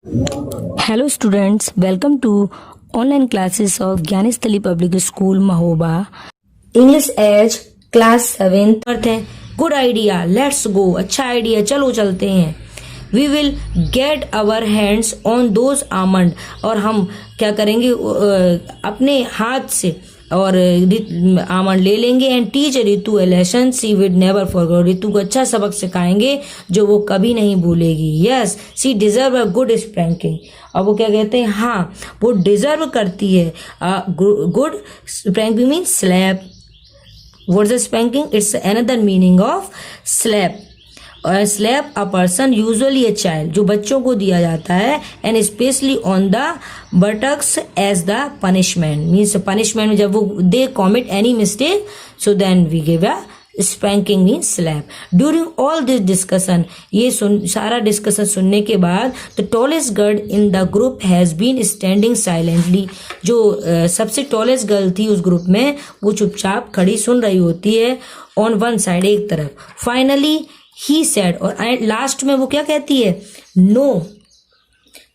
Hello students, welcome to online classes of Gyanestali Public School Mahoba. English Edge class 7th करते हैं. Good idea, let's go. अच्छा idea, चलो चलते हैं. We will get our hands on those almond. और हम क्या करेंगे, अपने हाथ से और आमंड ले लेंगे. And teach Ritu a lesson she would never forget. Ritu को अच्छा सबक सिखाएंगे जो वो कभी नहीं भूलेगी. Yes, she deserve a good spanking. अब वो क्या कहते हैं, हाँ वो डिजर्व करती है good spanking. Mean slap. What is spanking? It's another meaning of slap. Slap a person, usually a child, जो बच्चों को दिया जाता है. And specially on the buttocks as the punishment. Means punishment जब वो they commit any mistake, so then we give a spanking means slap. During all this discussion, ये सारा डिस्कशन सुनने के बाद, the tallest girl in the group has been standing silently. जो सबसे tallest girl थी उस ग्रुप में, वो चुपचाप खड़ी सुन रही होती है ऑन वन साइड, एक तरफ. फाइनली ही सेड, और लास्ट में वो क्या कहती है, नो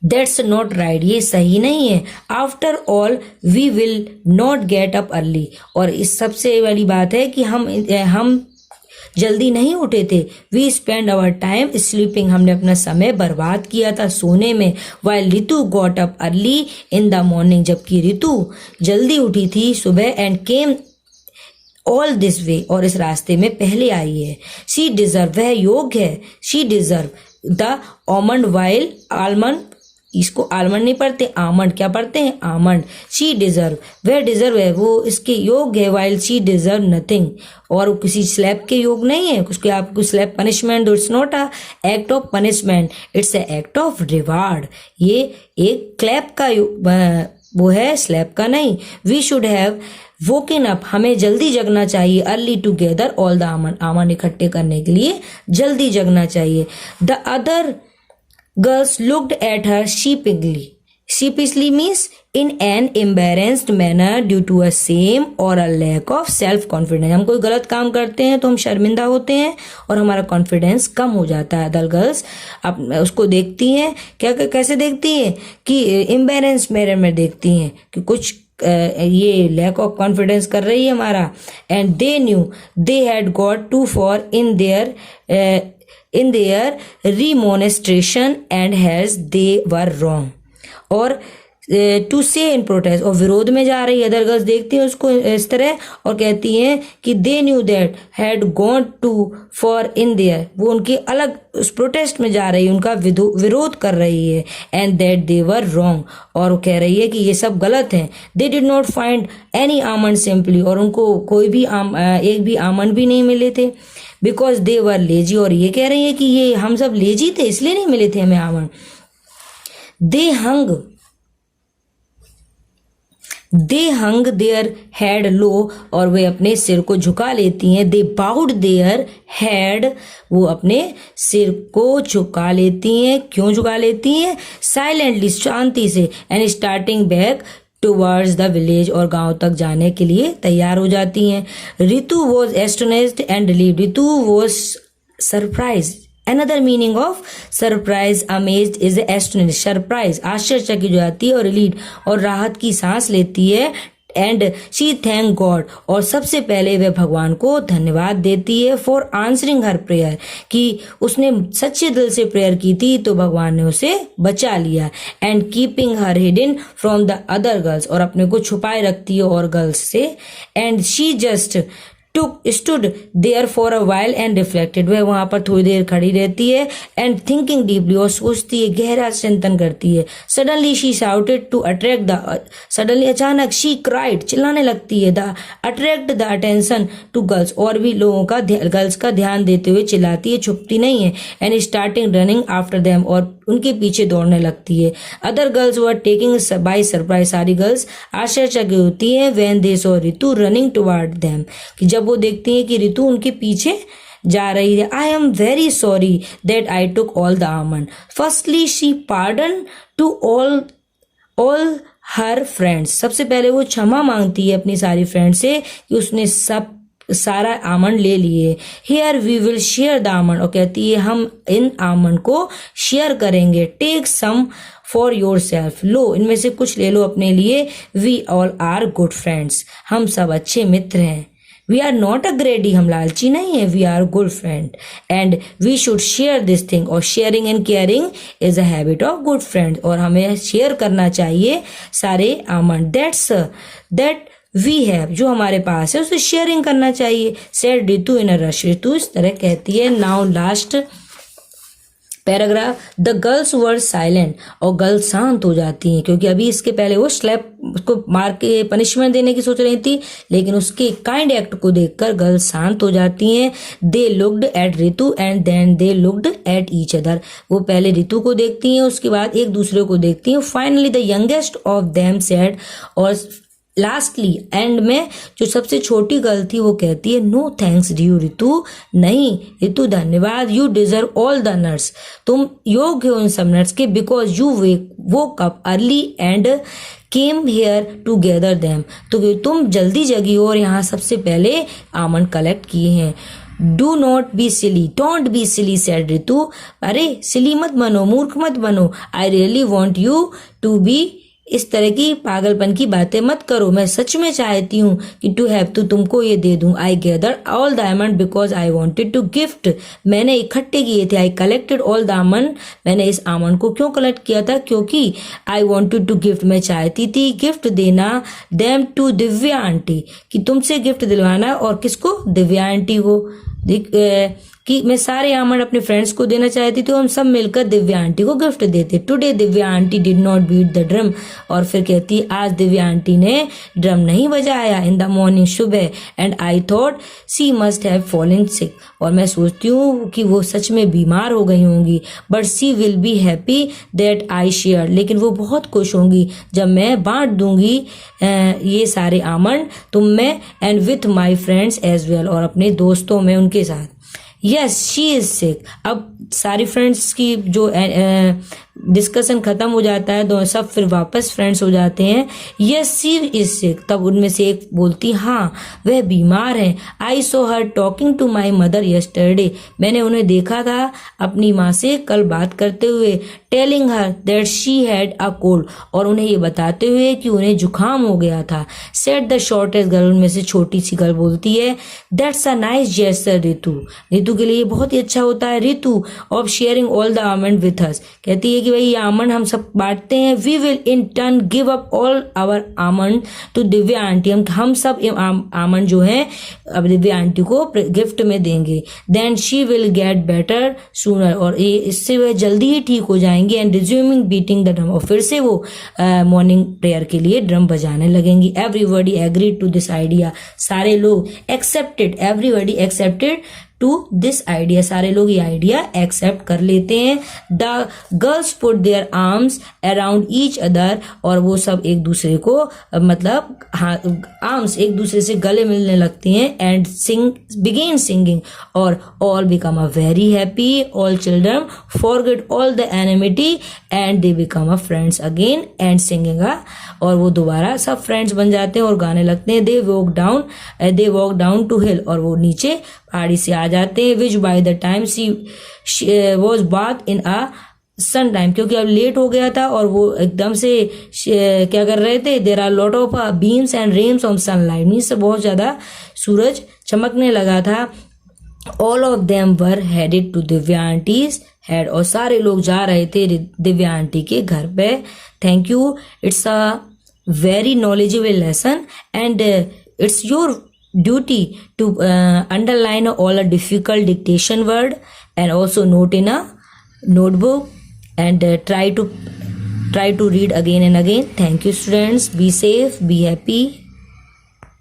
दैट्स नॉट राइट, ये सही नहीं है. After all we will not get up early. और इस सबसे बड़ी बात है कि हम जल्दी नहीं उठे थे. We spend our time sleeping, हमने अपना समय बर्बाद किया था सोने में. While Ritu got up early in the morning, जबकि रितु जल्दी उठी थी सुबह. And came all this way, और इस रास्ते में पहले आई है. शी डिजर्व, वह योग्य है. She deserve the almond while almond, इसको आलमंड नहीं पढ़ते, आमंड क्या पढ़ते हैं, आमंड. शी डिजर्व, वह डिजर्व है, वो इसके योग्य है. वाइल शी डिजर्व नथिंग, और किसी स्लैप के योग नहीं है. उसके आपको slap punishment, it's not a act of punishment, it's a act of reward. ये एक क्लैप का वो है, स्लैप का नहीं. We should have woken up, हमें जल्दी जगना चाहिए. Early to gather all the almond इकट्ठे करने के लिए जल्दी जगना चाहिए. The other girls looked at her sheepishly. Sheepishly means in an embarrassed manner due to a shame or a lack of self confidence. हम कोई गलत काम करते हैं तो हम शर्मिंदा होते हैं और हमारा कॉन्फिडेंस कम हो जाता है. अदर गर्ल्स उसको देखती हैं, क्या कैसे देखती हैं, कि एम्बेरेस्ड मैनर में देखती हैं कि कुछ ये लैक ऑफ कॉन्फिडेंस कर रही है हमारा. And they knew they had got too for in their remonstration and has they were wrong. और टू से इन प्रोटेस्ट, और विरोध में जा रही है. अदर गर्ल्स देखती हैं उसको इस तरह और कहती हैं कि they knew that had gone to for in there, वो उनकी अलग उस प्रोटेस्ट में जा रही है, उनका विरोध कर रही है. And that they were wrong, और वो कह रही है कि ये सब गलत हैं. They did not find any almond simply, और उनको कोई भी एक भी आमंड भी नहीं मिले थे. बिकॉज दे वर लेजी, और ये कह रही है कि ये हम सब लेजी थे इसलिए नहीं मिले थे हमें almond. They hung their head low, और वे अपने सिर को झुका लेती हैं. दे बाउड देयर हेड, वो अपने सिर को झुका लेती हैं. क्यों झुका लेती हैं? साइलेंटली, शांति से. And starting back towards the village, और गांव तक जाने के लिए तैयार हो जाती हैं. Ritu was astonished and relieved. Ritu was surprised. Another meaning of surprise, amazed is astonished. Surprise, आश्चर्यचकित हो जाती है, और रिलीड, और राहत की सांस लेती है. एंड शी थैंक गॉड, और सबसे पहले वह भगवान को धन्यवाद देती है. फॉर आंसरिंग हर प्रेयर, कि उसने सच्चे दिल से प्रेयर की थी तो भगवान ने उसे बचा लिया. And keeping her hidden from the other girls, और अपने को छुपाए रखती है और गर्ल्स से. And she just stood there for a while and reflected. वह वहां पर थोड़ी देर खड़ी रहती है. and thinking deeply, और सोचती है, गहरा चिंतन करती है. suddenly she shouted to attract the, suddenly अचानक she cried, चिल्लाने लगती है. the attract the attention to girls, और भी लोगों का गर्ल्स का ध्यान देते हुए चिल्लाती है, छुपती नहीं है. and starting running after them, और उनके पीछे दौड़ने लगती है. Other girls were taking by surprise, सारी गर्ल्स आश्चर्यचकित होती हैं. When they saw Ritu running toward them, कि जब वो देखती हैं कि रितु उनके पीछे जा रही है. I am very sorry that I took all the almond. Firstly she pardon to all her friends. सबसे पहले वो क्षमा मांगती है अपनी सारी फ्रेंड से कि उसने सब सारा आमंड ले लिए। Here we will share the almond, और कहती है हम इन आमंड को शेयर करेंगे। Take some for yourself, लो इनमें से कुछ ले लो अपने लिए। We all are good friends, हम सब अच्छे मित्र हैं। We are not a greedy, हम लालची नहीं है। We are good friend and we should share this thing, और sharing and caring is a habit of good friend, और हमें शेयर करना चाहिए सारे आमंड दैट वी हैव, जो हमारे पास है उसे शेयरिंग करना चाहिए। Said Ritu in a rush, Ritu इस तरह कहती है। Now last paragraph, the girls were silent, और गर्ल्स शांत हो जाती हैं, क्योंकि अभी इसके पहले वो स्लैप उसको मार के पनिशमेंट देने की सोच रही थी, लेकिन उसके काइंड एक्ट को देखकर गर्ल्स शांत हो जाती हैं। They looked at Ritu and then they looked at each other, वो पहले रितु को देखती हैं, उसके बाद एक दूसरे को देखती हैं। Finally the youngest of them said, और लास्टली एंड में जो सबसे छोटी गर्ल थी वो कहती है, नो थैंक्स ड्यू रितु, नहीं रितु धन्यवाद। You deserve all the nuts, तुम योग्य हो उन सब नट्स के। Because you woke up early and came here to gather them, तो तुम जल्दी जगी हो और यहाँ सबसे पहले आमंड कलेक्ट किए हैं। Do not be silly, don't be silly said Ritu, अरे सिली मत बनो, मूर्ख मत बनो। I really want you to be, इस तरह की पागलपन की बातें मत करो, मैं सच में चाहती हूँ कि टू हैव, तो तुमको ये दे दूं। I gather all the almond because I wanted to gift, मैंने इकट्ठे किए थे। I collected all the almond, मैंने इस आमंड को क्यों कलेक्ट किया था, क्योंकि आई वॉन्टेड टू गिफ्ट, मैं चाहती थी गिफ्ट देना। देम टू दिव्या आंटी, कि तुमसे गिफ्ट दिलवाना, और किसको, दिव्या आंटी को, कि मैं सारे आमंड अपने फ्रेंड्स को देना चाहती थी, हम सब मिलकर दिव्या आंटी को गिफ्ट देते। Today Divya aunty did not beat the drum, और फिर कहती आज दिव्या आंटी ने ड्रम नहीं बजाया। इन द मॉर्निंग सुबह, and I thought she must have fallen sick, और मैं सोचती हूँ कि वो सच में बीमार हो गई होंगी। But she will be happy that I share, लेकिन वो बहुत खुश होंगी जब मैं बांट दूंगी ये सारे आमंड तुम में, and with my friends as well, और अपने दोस्तों में उनके साथ। यस शी इज सिक, अब सारी फ्रेंड्स की जो डिस्कशन खत्म हो जाता है, तो सब फिर वापस फ्रेंड्स हो जाते हैं। यस शी इज सिक, तब उनमें से एक बोलती हाँ वह बीमार है। I saw her talking to my mother yesterday, मैंने उन्हें देखा था अपनी माँ से कल बात करते हुए। Telling her that she had a cold, और उन्हें ये बताते हुए कि उन्हें जुकाम हो गया था। सेड द शॉर्टेस्ट गर्ल, उनमें से छोटी सी गर्ल बोलती है, that's a nice gesture Ritu, Ritu के लिए बहुत ही अच्छा होता है Ritu, of sharing all the almond with us, कहती है कि भाई ये आमंड हम सब बांटते हैं। We will in turn give up all our almond to Divya aunty, हम सब आमंड जो है अब दिव्या आंटी को गिफ्ट में देंगे। Then she will get better sooner, और ये इससे वह जल्दी ही ठीक हो जाएंगी। And resuming beating the drum, और फिर से वो मॉर्निंग प्रेयर के लिए ड्रम बजाने लगेंगी। Everybody agreed to this idea, सारे लोग accepted, everybody accepted to this idea, सारे लोग ये आइडिया एक्सेप्ट कर लेते हैं। The girls put their arms around each other, और वो सब एक दूसरे को मतलब आर्म्स एक दूसरे से गले मिलने लगती हैं। एंड बिगिन सिंगिंग, और all become a very happy, all children forget all the enmity and they become a friends again and singing, और वो दोबारा सब फ्रेंड्स बन जाते हैं और गाने लगते हैं। They walk down to hill, और वो नीचे पहाड़ी से आ जाते हैं। Which by the time she was bath in a sun time, क्योंकि अब लेट हो गया था और वो एकदम से क्या कर रहे थे, there are lot of beams and reams on sunlight, means बहुत ज्यादा सूरज चमकने लगा था। All of them were headed to Divya aunty's head, और सारे लोग जा रहे थे दिव्या आंटी के घर पे। Thank you, it's a very knowledgeable lesson and it's your duty to underline all a difficult dictation word and also note in a notebook, and try to read again and again. Thank you students, be safe, be happy.